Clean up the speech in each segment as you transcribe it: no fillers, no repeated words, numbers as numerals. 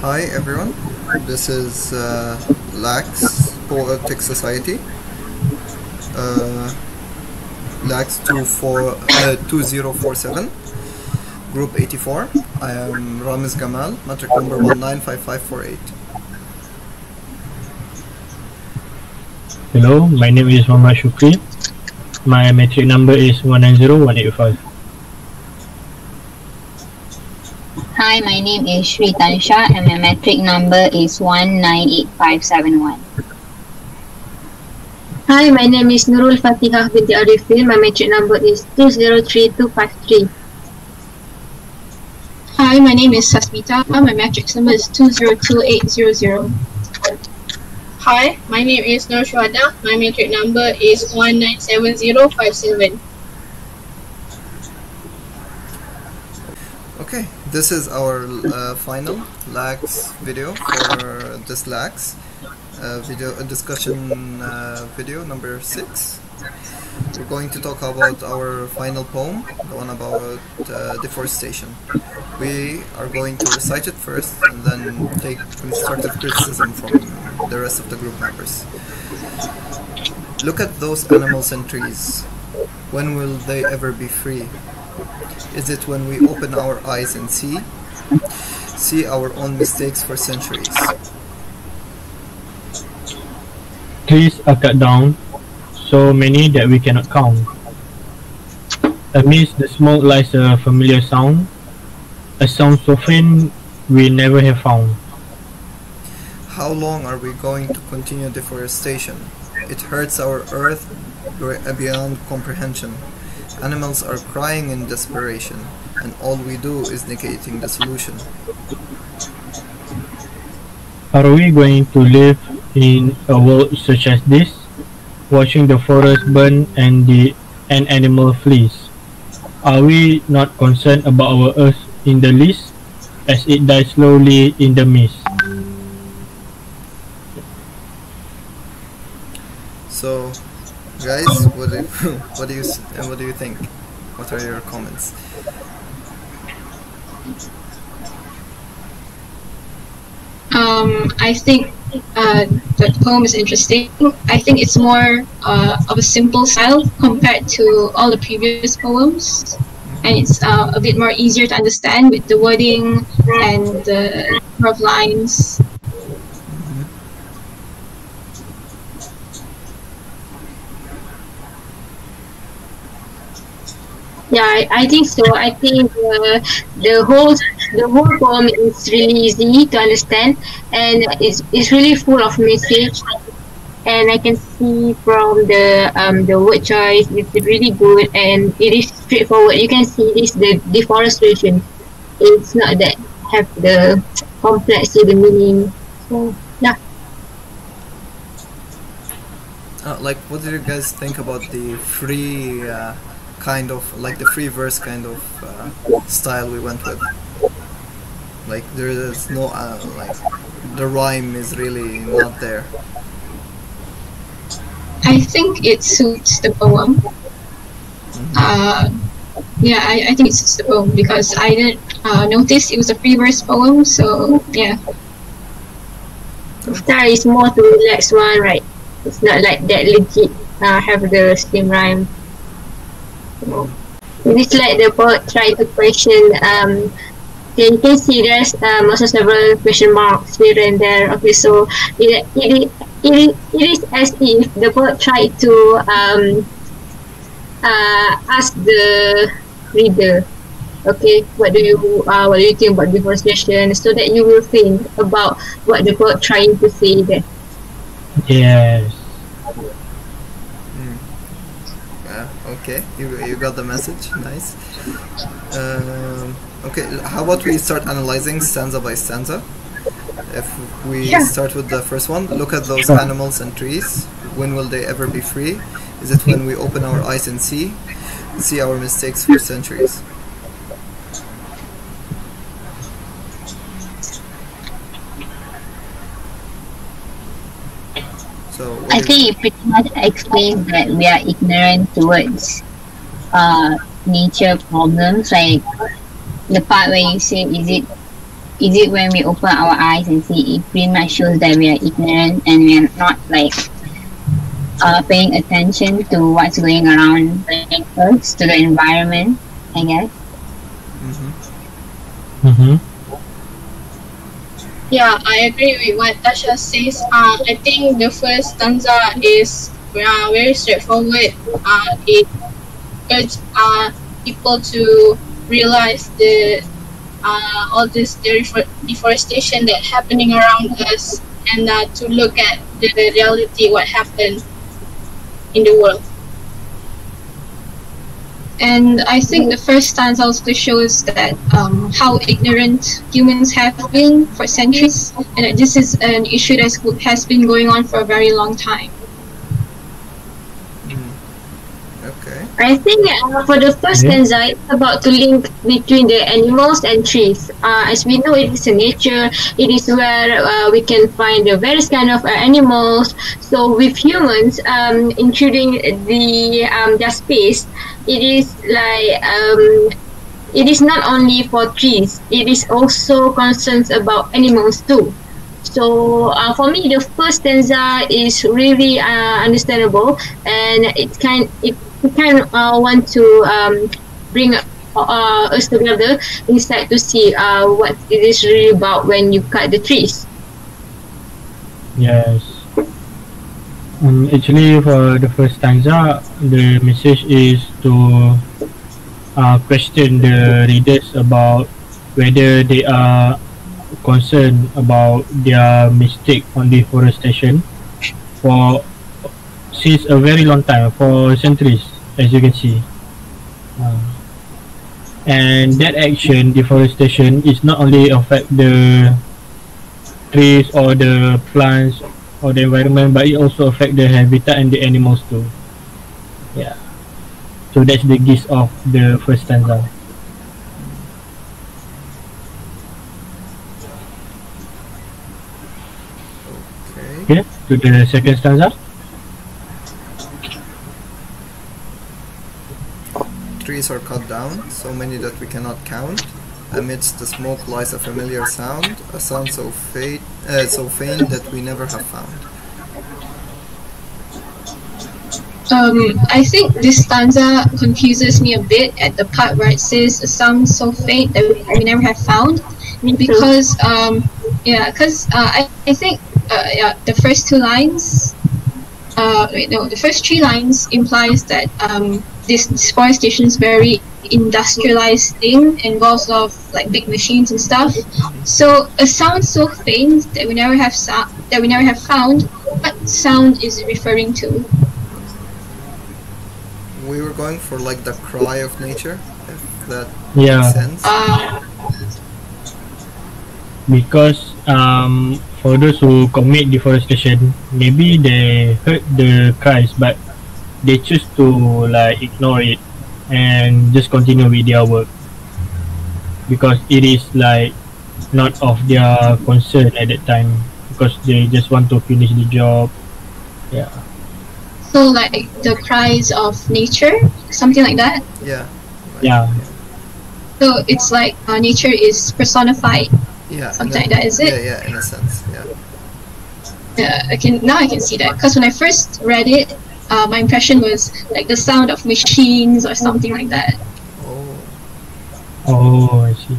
Hi everyone, this is Lax Poetic Society, Lax 2047, Group 84. I am Ramiz Gamal, matric number 195548. Hello, my name is Muhammad Shukri. My metric number is 190185. Hi, my name is Shri Tansha and my metric number is 198571. Hi, my name is Nurul Fatihah binti Arifin. My metric number is 203253. Hi, my name is Sasmita. My metric number is 202800. Hi, my name is Nur Shuhada. My metric number is 197057. Okay, this is our final Lax video for this Lax video discussion video number 6. We're going to talk about our final poem, the one about deforestation. We are going to recite it first and then take constructive criticism from the rest of the group members. Look at those animals and trees. When will they ever be free? Is it when we open our eyes and see our own mistakes for centuries? Trees are cut down, so many that we cannot count. Amidst the smoke lies a familiar sound, a sound so faint we never have found. How long are we going to continue deforestation? It hurts our earth beyond comprehension. Animals are crying in desperation, and all we do is negating the solution. Are we going to live in a world such as this, watching the forest burn and animal flees? Are we not concerned about our earth in the least, as it dies slowly in the mist? So, guys, what do you think? What are your comments? I think the poem is interesting. I think it's more of a simple style compared to all the previous poems, and it's a bit more easier to understand with the wording and the number of lines. Yeah, I think so. I think the whole poem is really easy to understand, and it's really full of message. And I can see from the word choice, it's really good and it is straightforward. You can see this the deforestation. It's not that have the complexity, the meaning. So yeah. Like, what do you guys think about the free kind of, like the free verse kind of style we went with? Like, there is no like the rhyme is really not there. I think it suits the poem. Yeah, I think it suits the poem because I didn't notice it was a free verse poem. So yeah. Style is more to relax one, right? It's not like that legit have the same rhyme. So, it's like the poet try to question. You can see there's also several question marks here and there. Okay, so it is as if the poet tried to ask the reader, okay, what do you think about deforestation, so that you will think about what the poet trying to say there. Yes. Okay, you got the message. Nice. Okay, how about we start analyzing stanza by stanza? If we start with the first one, look at those animals and trees. When will they ever be free? Is it when we open our eyes and see our mistakes for centuries? So I think it pretty much explains that we are ignorant towards nature problems, like the part where you say, is it is it when we open our eyes and see it pretty much shows that we are ignorant and we are not like paying attention to what's going around us, to the environment, I guess. Yeah, I agree with what Tasha says. I think the first stanza is very straightforward. It urges people to realize the all this deforestation that happening around us, and to look at the reality what happened in the world. And I think the first stanza also shows that how ignorant humans have been for centuries, and that this is an issue that has been going on for a very long time. Okay. I think for the first stanza, it's about to link between the animals and trees. As we know, it is a nature. It is where we can find the various kind of animals. So with humans, including their space, it is like it is not only for trees. It is also concerns about animals too. So for me, the first stanza is really understandable, and it kind of want to bring us together inside to see what it is really about when you cut the trees. Yes. Actually, for the first stanza, the message is to question the readers about whether they are concerned about their mistake on deforestation for since a very long time, for centuries, as you can see. And that action, deforestation, is not only affect the trees or the plants or the environment, but it also affect the habitat and the animals too. Yeah. So that's the gist of the first stanza. Okay, to the second stanza. Trees are cut down, so many that we cannot count. Amidst the smoke lies a familiar sound, a sound so faint that we never have found. I think this stanza confuses me a bit at the part where it says a sound so faint that we never have found, because I think the first two lines, the first three lines implies that this deforestation is very industrialized thing, involves a lot of like big machines and stuff. So a sound so faint that we never have found, what sound is it referring to? We were going for like the cry of nature, if that Yeah. makes sense. Because for those who commit deforestation, maybe they heard the cries, but they choose to like ignore it and just continue with their work because it is like not of their concern at that time, because they just want to finish the job. Yeah. So like the cries of nature, something like that. Yeah. Yeah. So it's like nature is personified. Yeah. Something like that, is it? Yeah, in a sense. Yeah. Yeah, I can see that, because when I first read it, my impression was like the sound of machines or something like that. Oh, I see.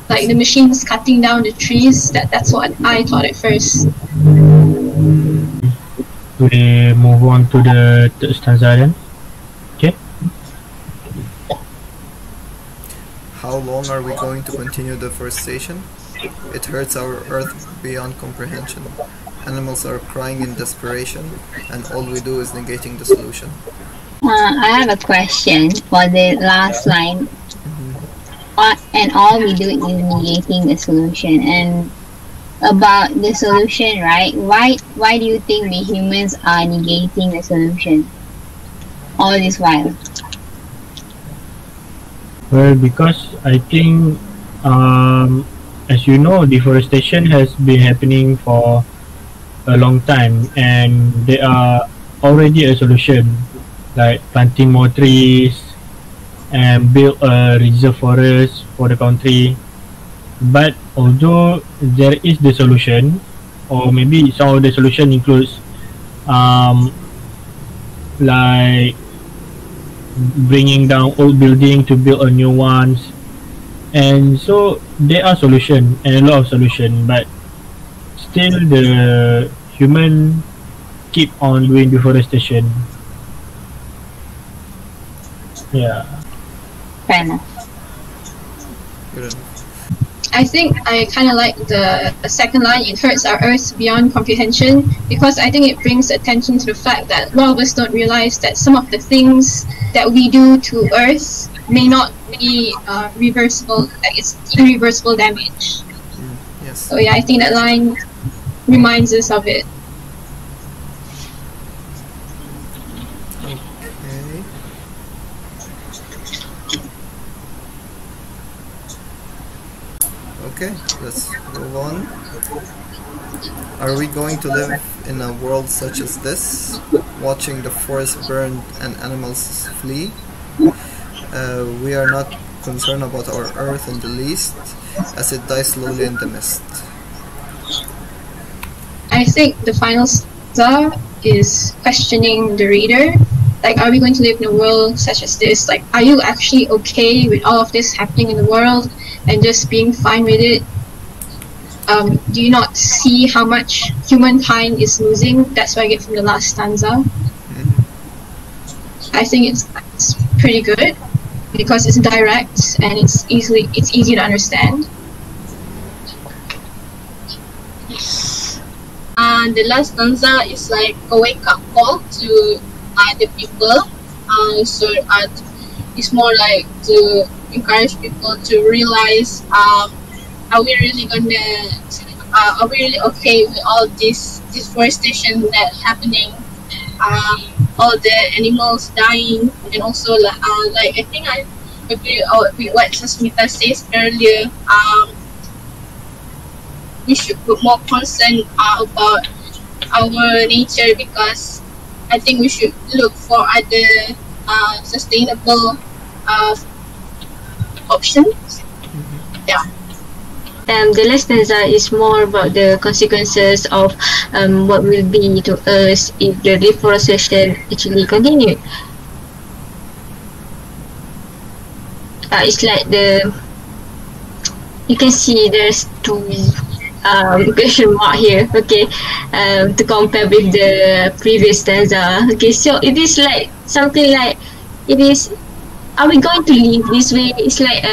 Like the machines cutting down the trees. That's what I thought at first. We move on to the third stanza then. Okay. How long are we going to continue deforestation? It hurts our earth beyond comprehension. Animals are crying in desperation, and all we do is negating the solution. I have a question for the last line. And all we do is negating the solution. And about the solution, right? Why do you think we humans are negating the solution all this while? Well, because I think, as you know, deforestation has been happening for a long time, and there are already a solution, like planting more trees and build a reserve forest for the country. But although there is the solution, or maybe some of the solution includes um, like bringing down old building to build a new ones, and so there are solution and a lot of solution, but still the human keep on doing deforestation. Yeah. Fair enough. Good enough. I think I kind of like the second line. It hurts our earth beyond comprehension, because I think it brings attention to the fact that a lot of us don't realize that some of the things that we do to earth may not be reversible. Like it's irreversible damage. Yes. So yeah, I think that line reminds us of it. Okay. Okay, let's move on. Are we going to live in a world such as this, watching the forest burn and animals flee? We are not concerned about our earth in the least, as it dies slowly in the mist. I think the final stanza is questioning the reader. Like, are we going to live in a world such as this? Like, are you actually okay with all of this happening in the world and just being fine with it? Do you not see how much humankind is losing? That's what I get from the last stanza. I think it's pretty good because it's direct and it's easy to understand. The last stanza is like a wake-up call to the people. It's more like to encourage people to realize, are we really okay with all this deforestation that's happening? All the animals dying, and also like I think I agree with what Sasmita says earlier. We should put more concern about our nature, because I think we should look for other sustainable options. Yeah. The last stanza is more about the consequences of what will be to us if the deforestation actually continued. It's like you can see there's two question mark here, okay, to compare with the previous stanza. Okay, so it is like something like, are we going to live this way? It's like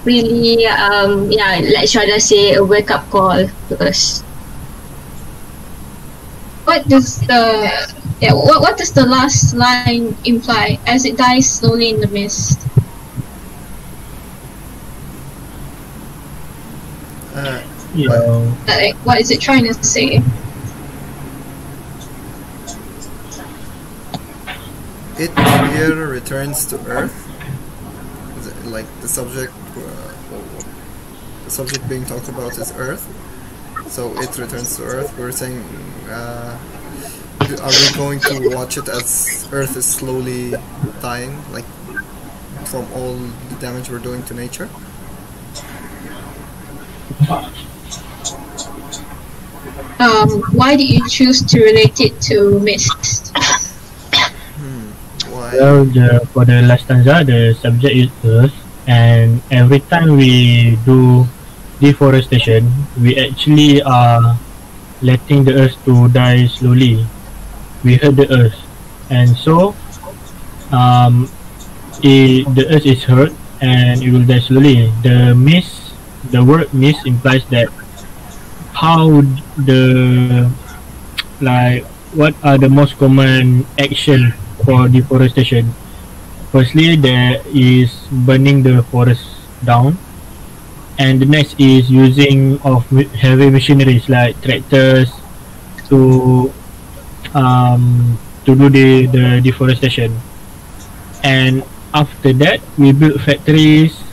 really yeah, like Shada say, a wake up call to us. What does the last line imply? As it dies slowly in the mist. Like, what is it trying to say? It here returns to Earth. Is it like the subject being talked about is Earth, so it returns to Earth. We're saying, are we going to watch it as Earth is slowly dying, like from all the damage we're doing to nature? Why did you choose to relate it to mist? Why? Well, for the last stanza, the subject is Earth, and every time we do deforestation, we actually are letting the Earth to die slowly. We hurt the Earth, and so the Earth is hurt and it will die slowly. The word mist implies that how what are the most common action for deforestation. Firstly, there is burning the forest down, and the next is using of heavy machineries like tractors to do the deforestation. And after that, we build factories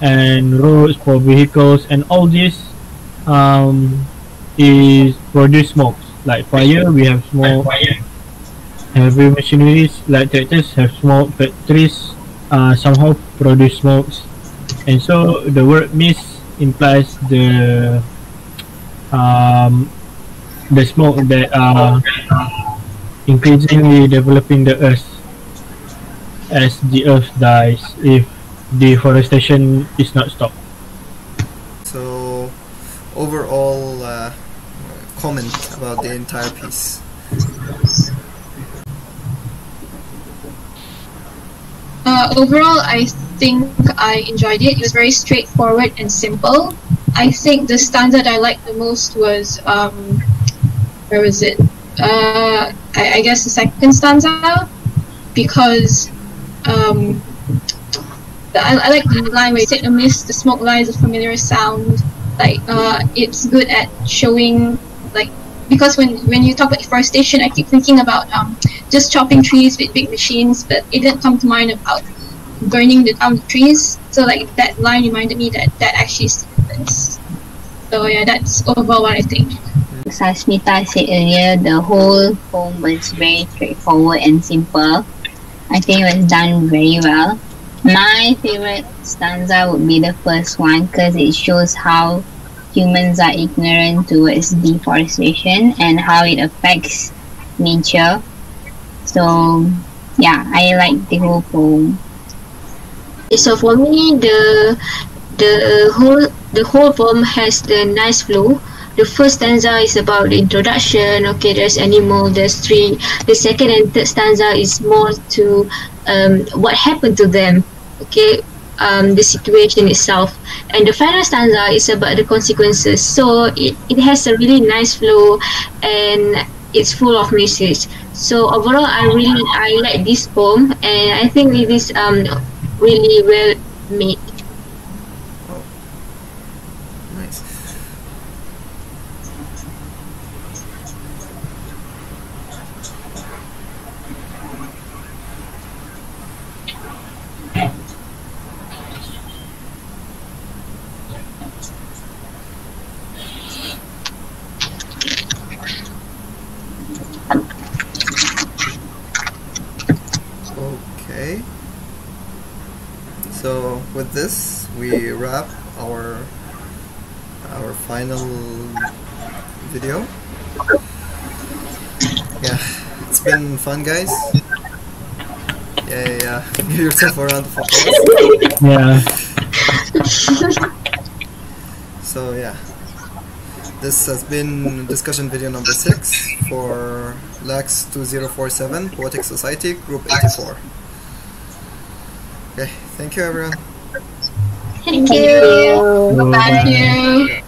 and roads for vehicles, and all this is produce smokes. Like fire, we have smoke. Heavy machineries like tractors have smoke. Factories somehow produce smokes, and so the word mist implies the smoke that are increasingly developing the earth as the earth dies if deforestation is not stopped. So, overall comment about the entire piece. Overall, I think I enjoyed it. It was very straightforward and simple. I think the stanza that I liked the most was where was it? I guess the second stanza, because I like the line where you take a mist, the smoke lies a familiar sound. Like it's good at showing, like, because when you talk about deforestation, I keep thinking about just chopping trees with big machines, but it didn't come to mind about burning down the trees. So like that line reminded me that actually happens. So yeah, that's overall what I think. As Smita said earlier, the whole poem was very straightforward and simple. I think it was done very well. My favorite stanza would be the first one because it shows how humans are ignorant towards deforestation and how it affects nature. So yeah, I like the whole poem. So for me, the whole poem has the nice flow. The first stanza is about the introduction. Okay, there's animal, there's tree. The second and third stanza is more to what happened to them. Okay, the situation itself. And the final stanza is about the consequences. So it has a really nice flow and it's full of message. So overall, I like this poem, and I think it is really well made. Oh, nice. Okay. So with this, we wrap our final video. Yeah, it's been fun, guys. Yeah. Give yourself a round of applause. Yeah. So yeah, this has been discussion video number 6 for LAX 2047 Poetic Society Group 84. Okay, thank you everyone. Thank you. So, Thank you. Yeah.